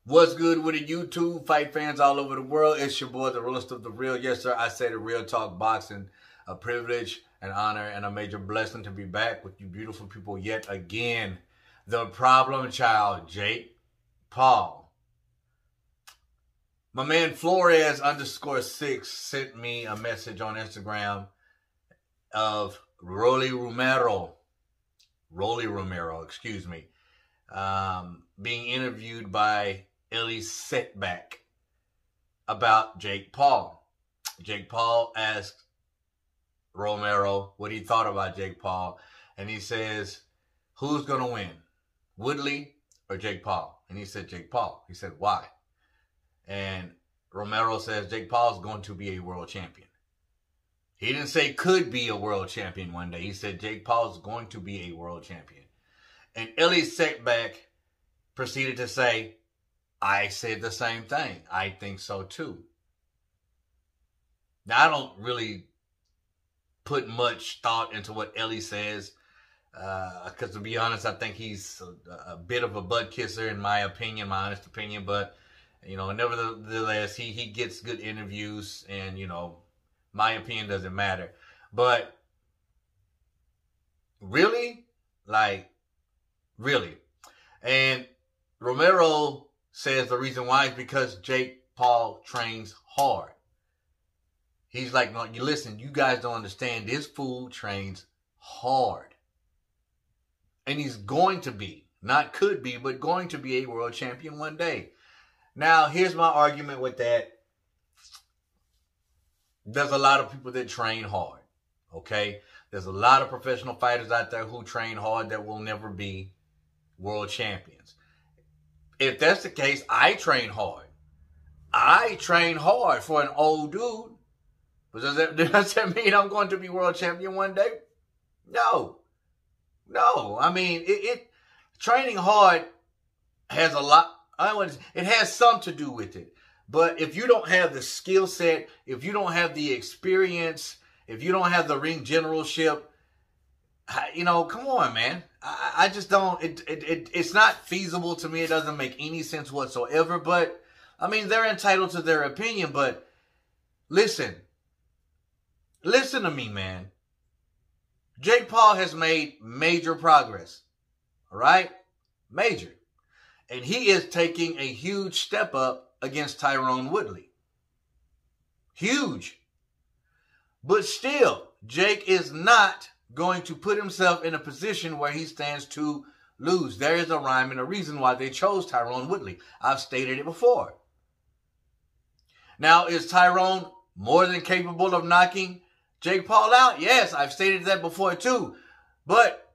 What's good with the YouTube fight fans all over the world? It's your boy, the realest of the real. Yes, sir, I say the Real Talk Boxing. A privilege, an honor, and a major blessing to be back with you beautiful people yet again. The problem child, Jake Paul. My man Flores_6 sent me a message on Instagram of Rolly Romero, being interviewed by Elie Seckbach about Jake Paul. Jake Paul asked Romero what he thought about Jake Paul, and he says, who's going to win, Woodley or Jake Paul? And he said Jake Paul. He said, why? And Romero says Jake Paul is going to be a world champion. He didn't say could be a world champion one day. He said Jake Paul is going to be a world champion. And Elie Seckbach proceeded to say, I said the same thing. I think so too. Now, I don't really put much thought into what Elie says, because to be honest, I think he's a bit of a butt kisser in my opinion, my honest opinion. But, you know, nevertheless, he gets good interviews, and, you know, my opinion doesn't matter. But really, really. And Romero says the reason why is because Jake Paul trains hard. He's like, no, you listen, you guys don't understand. This fool trains hard. And he's going to be, not could be, but going to be a world champion one day. Now, here's my argument with that. There's a lot of people that train hard, okay? There's a lot of professional fighters out there who train hard that will never be world champions. If that's the case, I train hard. I train hard for an old dude. But does that mean I'm going to be world champion one day? No. I mean, training hard has a lot. It has some to do with it. But if you don't have the skill set, if you don't have the experience, if you don't have the ring generalship, you know, come on, man. I just don't, it's not feasible to me. It doesn't make any sense whatsoever. But, I mean, they're entitled to their opinion. But listen to me, man. Jake Paul has made major progress. All right? Major. And he is taking a huge step up against Tyron Woodley. Huge. But still, Jake is not going to put himself in a position where he stands to lose. There is a rhyme and a reason why they chose Tyron Woodley. I've stated it before. Now, is Tyron more than capable of knocking Jake Paul out? Yes, I've stated that before too. But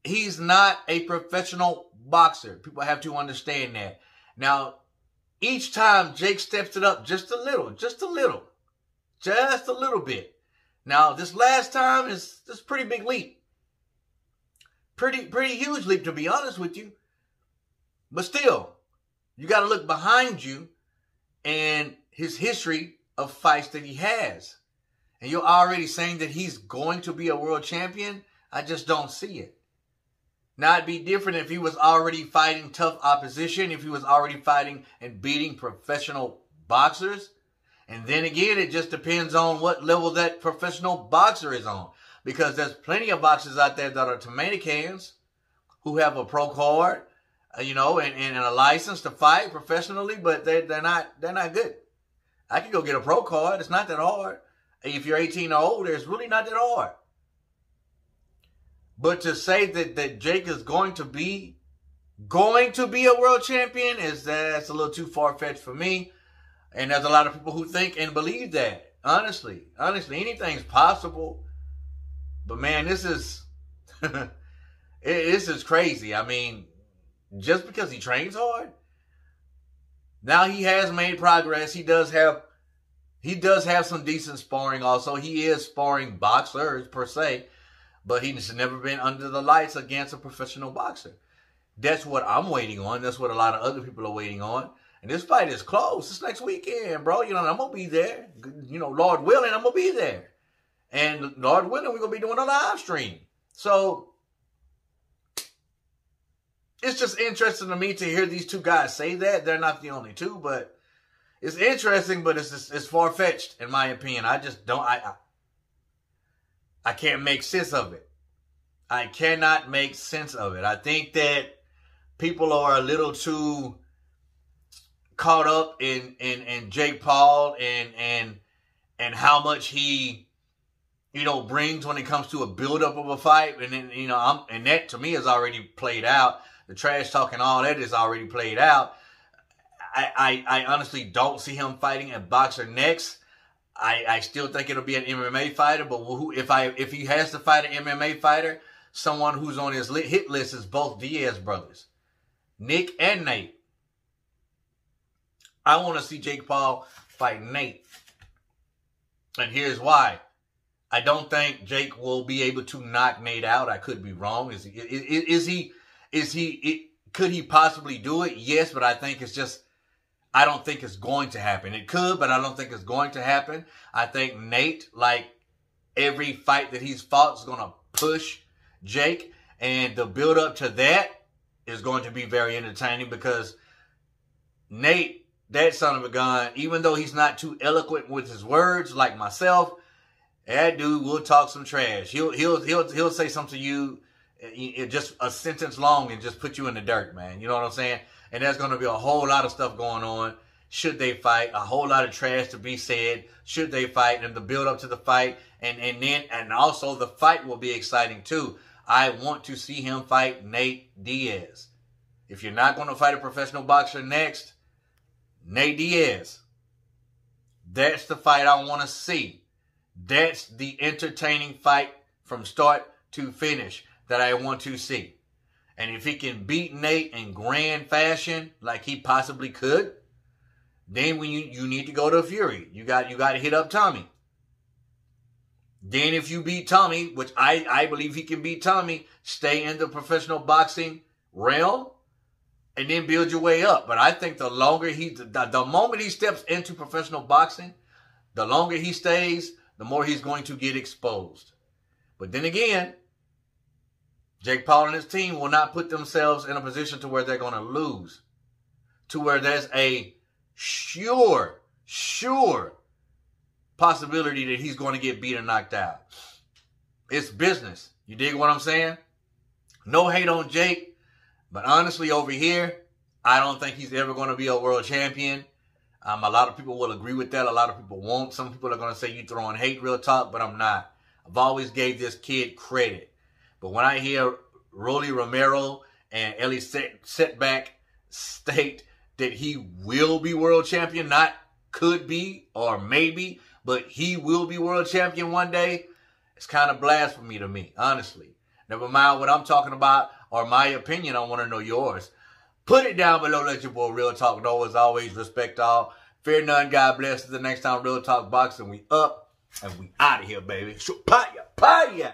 he's not a professional boxer. People have to understand that. Now, each time Jake steps it up just a little bit. Now, this last time is a pretty big leap. Pretty huge leap, to be honest with you. But still, you got to look behind you and his history of fights that he has. And you're already saying that he's going to be a world champion? I just don't see it. Now, it'd be different if he was already fighting tough opposition, if he was already fighting and beating professional boxers. And then again, it just depends on what level that professional boxer is on. Because there's plenty of boxers out there that are tomato cans who have a pro card, you know, and a license to fight professionally, but they're not good. I can go get a pro card. It's not that hard. If you're 18 or older, it's really not that hard. But to say that Jake is going to be a world champion that's a little too far-fetched for me. And there's a lot of people who think and believe that. Honestly, anything's possible. But man, this is this is crazy. I mean, just because he trains hard, now he has made progress. He does have some decent sparring also. He is sparring boxers per se, but he's never been under the lights against a professional boxer. That's what I'm waiting on. That's what a lot of other people are waiting on. And this fight is close. It's next weekend, bro. You know, I'm going to be there. You know, Lord willing, I'm going to be there. And Lord willing, we're going to be doing a live stream. So, it's just interesting to me to hear these two guys say that. They're not the only two, but it's interesting, but it's far-fetched in my opinion. I just don't, I can't make sense of it. I cannot make sense of it. I think that people are a little too caught up in Jake Paul and how much he, you know, brings when it comes to a buildup of a fight. And then, you know, and that to me is already played out. The trash talk and all that is already played out. I honestly don't see him fighting a boxer next. I still think it'll be an MMA fighter, but if he has to fight an MMA fighter, someone who's on his hit list is both Diaz brothers, Nick and Nate. I want to see Jake Paul fight Nate. And here's why. I don't think Jake will be able to knock Nate out. I could be wrong. Could he possibly do it? Yes, but I think it's just, I don't think it's going to happen. It could, but I don't think it's going to happen. I think Nate, like every fight that he's fought, is going to push Jake. And the build up to that is going to be very entertaining because Nate, that son of a gun, even though he's not too eloquent with his words like myself, that dude will talk some trash. He'll say something to you, just a sentence long, and just put you in the dirt, man. You know what I'm saying? And there's going to be a whole lot of stuff going on. Should they fight? A whole lot of trash to be said. Should they fight? And the build up to the fight, and also the fight will be exciting too. I want to see him fight Nate Diaz. If you're not going to fight a professional boxer next, Nate Diaz. That's the fight I want to see. That's the entertaining fight from start to finish that I want to see. And if he can beat Nate in grand fashion, like he possibly could, then when you need to go to Fury. You got to hit up Tommy. Then if you beat Tommy, which I believe he can beat Tommy, stay in the professional boxing realm and then build your way up. But I think the longer the moment he steps into professional boxing, the longer he stays, the more he's going to get exposed. But then again, Jake Paul and his team will not put themselves in a position to where they're going to lose. To where there's a sure possibility that he's going to get beat or knocked out. It's business. You dig what I'm saying? No hate on Jake. But honestly, over here, I don't think he's ever going to be a world champion. A lot of people will agree with that. A lot of people won't. Some people are going to say you throwing hate, real talk, but I'm not. I've always gave this kid credit. But when I hear Rolly Romero and Ellie Setback state that he will be world champion, not could be or maybe, but he will be world champion one day, it's kind of blasphemy to me, honestly. Never mind what I'm talking about or my opinion, I want to know yours. Put it down below. Let your boy Real Talk know. As always, respect all. Fear none. God bless. Until the next time, Real Talk Boxing. We up and we out of here, baby. Paya.